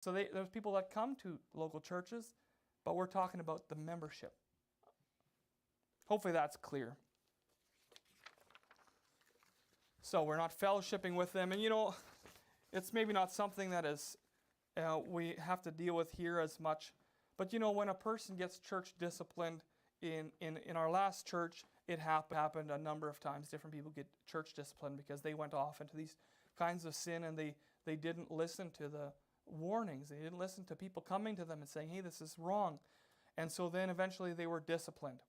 So there's people that come to local churches, but we're talking about the membership. Hopefully that's clear. So we're not fellowshipping with them. And it's maybe not something that is we have to deal with here as much. But when a person gets church disciplined, in our last church, it happened a number of times. Different people get church disciplined because they went off into these kinds of sin, and they didn't listen to the warnings. They didn't listen to people coming to them and saying, hey, this is wrong. And so then eventually they were disciplined.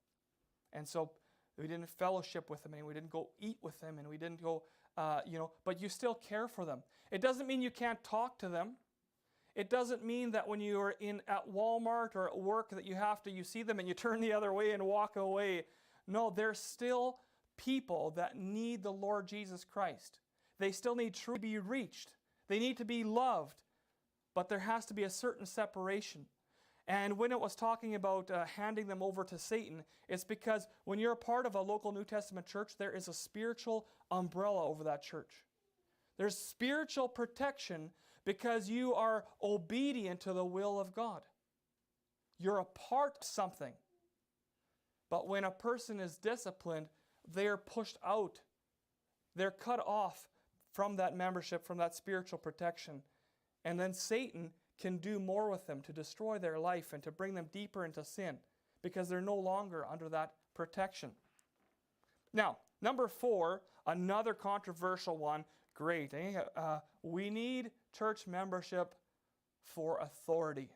And so we didn't fellowship with them, and we didn't go eat with them, and we didn't go, but you still care for them. It doesn't mean you can't talk to them. It doesn't mean that when you are at Walmart or at work that you see them and you turn the other way and walk away. No, they're still people that need the Lord Jesus Christ. They still need to be reached. They need to be loved. But there has to be a certain separation. And when it was talking about handing them over to Satan, it's because when you're a part of a local New Testament church, there is a spiritual umbrella over that church. There's spiritual protection because you are obedient to the will of God. You're a part of something. But when a person is disciplined, they're pushed out. They're cut off from that membership, from that spiritual protection. And then Satan can do more with them to destroy their life and to bring them deeper into sin because they're no longer under that protection. Now, number 4, another controversial one. Great. We need church membership for authority.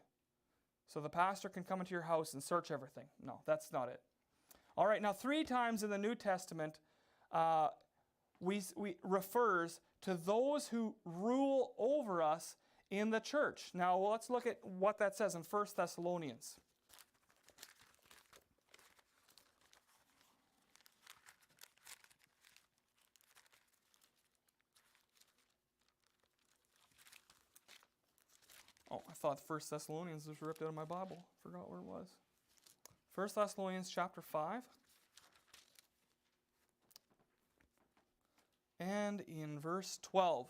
So the pastor can come into your house and search everything. No, that's not it. All right, now 3 times in the New Testament we refers to those who rule over us in the church. Now let's look at what that says in 1 Thessalonians. Oh, I thought 1 Thessalonians was ripped out of my Bible. Forgot where it was. 1 Thessalonians chapter 5. And in verse 12.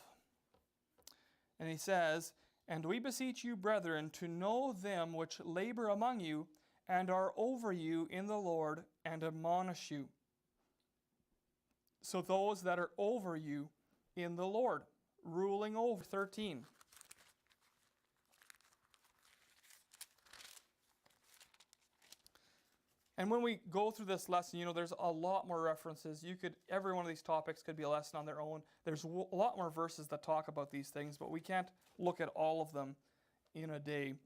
And he says, "And we beseech you, brethren, to know them which labor among you, and are over you in the Lord, and admonish you." So those that are over you in the Lord, ruling over. 13. And when we go through this lesson, there's a lot more references. Every one of these topics could be a lesson on their own. There's a lot more verses that talk about these things, but we can't look at all of them in a day.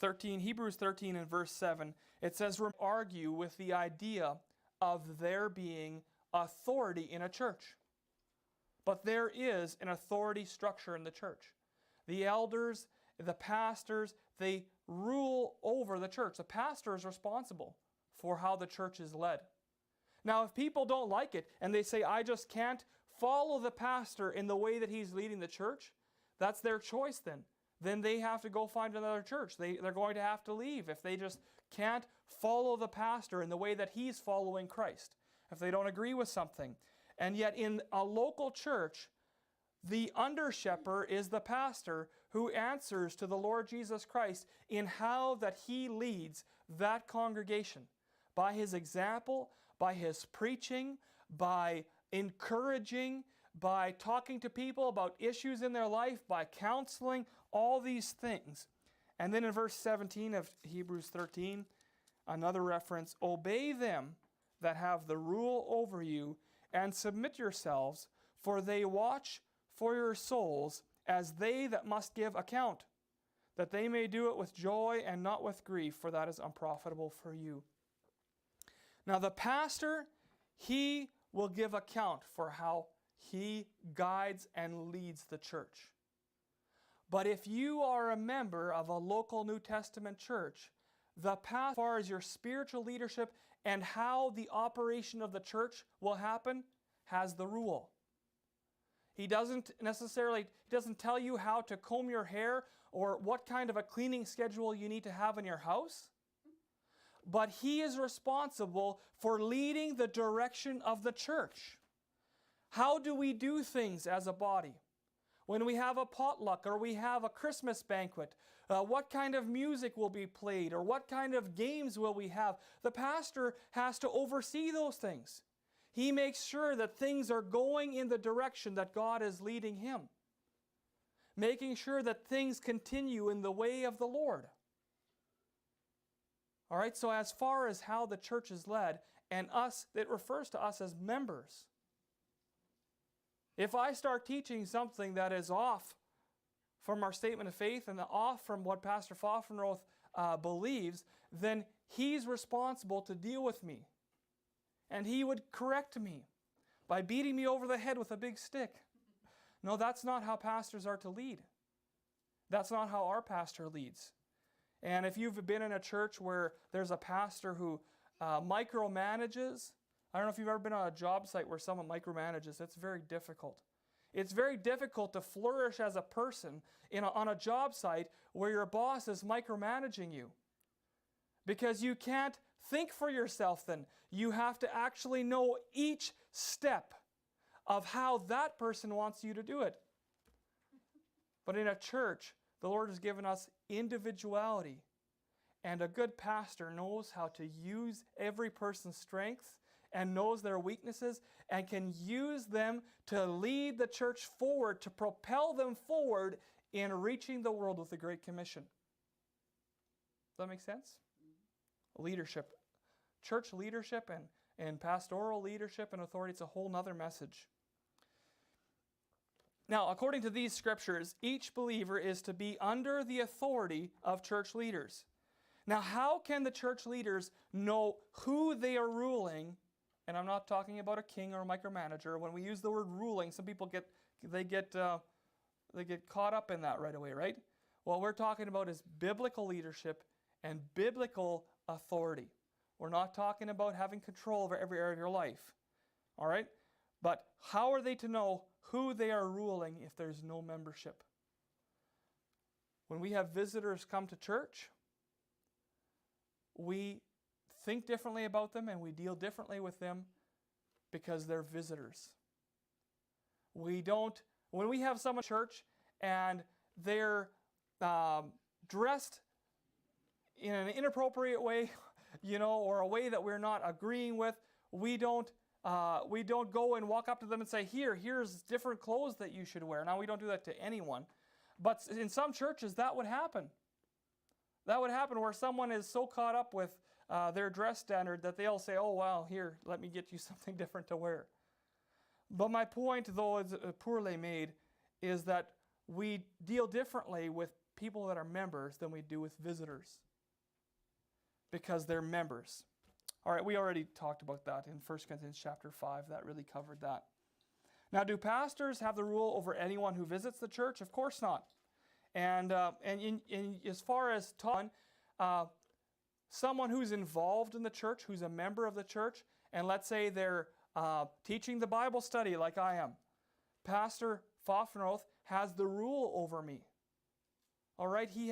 Hebrews 13 and verse 7, it says, argue with the idea of there being authority in a church. But there is an authority structure in the church. The elders, the pastors, they rule over the church. The pastor is responsible for how the church is led. Now, if people don't like it and they say, I just can't follow the pastor in the way that he's leading the church, that's their choice then. Then they have to go find another church. They're going to have to leave if they just can't follow the pastor in the way that he's following Christ, if they don't agree with something. And yet in a local church, the under-shepherd is the pastor who answers to the Lord Jesus Christ in how that he leads that congregation. By his example, by his preaching, by encouraging, by talking to people about issues in their life, by counseling, all these things. And then in verse 17 of Hebrews 13, another reference, obey them that have the rule over you, and submit yourselves, for they watch for your souls as they that must give account, that they may do it with joy and not with grief, for that is unprofitable for you. Now the pastor, he will give account for how he guides and leads the church. But if you are a member of a local New Testament church, the path as far as your spiritual leadership and how the operation of the church will happen has the rule. He doesn't tell you how to comb your hair or what kind of a cleaning schedule you need to have in your house. But he is responsible for leading the direction of the church. How do we do things as a body? When we have a potluck or we have a Christmas banquet, What kind of music will be played? Or what kind of games will we have? The pastor has to oversee those things. He makes sure that things are going in the direction that God is leading him. Making sure that things continue in the way of the Lord. All right, so as far as how the church is led, and us, it refers to us as members. If I start teaching something that is off from our statement of faith and off from what Pastor Pfaffenroth believes, then he's responsible to deal with me. And he would correct me by beating me over the head with a big stick. No, that's not how pastors are to lead. That's not how our pastor leads. And if you've been in a church where there's a pastor who micromanages, I don't know if you've ever been on a job site where someone micromanages, it's very difficult. It's very difficult to flourish as a person on a job site where your boss is micromanaging you. Because you can't think for yourself then. You have to actually know each step of how that person wants you to do it. But in a church, the Lord has given us individuality. And a good pastor knows how to use every person's strengths and knows their weaknesses and can use them to lead the church forward, to propel them forward in reaching the world with the Great Commission. Does that make sense? Leadership. Church leadership and pastoral leadership and authority, it's a whole nother message. Now, according to these scriptures, each believer is to be under the authority of church leaders. Now, how can the church leaders know who they are ruling? And I'm not talking about a king or a micromanager. When we use the word ruling, some people get caught up in that right away, right? What we're talking about is biblical leadership and biblical authority. We're not talking about having control over every area of your life. All right? But how are they to know who they are ruling if there's no membership? When we have visitors come to church, we think differently about them and we deal differently with them because they're visitors. When we have someone at church and they're dressed in an inappropriate way, or a way that we're not agreeing with, we don't go and walk up to them and say, here's different clothes that you should wear. Now, we don't do that to anyone. But in some churches, that would happen. That would happen where someone is so caught up with their dress standard that they'll say, oh, wow, here, let me get you something different to wear. But my point, though it's poorly made, is that we deal differently with people that are members than we do with visitors. Because they're members. All right, we already talked about that in 1 Corinthians chapter 5. That really covered that. Now, do pastors have the rule over anyone who visits the church? Of course not. And as far as someone who's involved in the church, who's a member of the church, and let's say they're teaching the Bible study like I am, Pastor Pfaffenroth has the rule over me. All right, he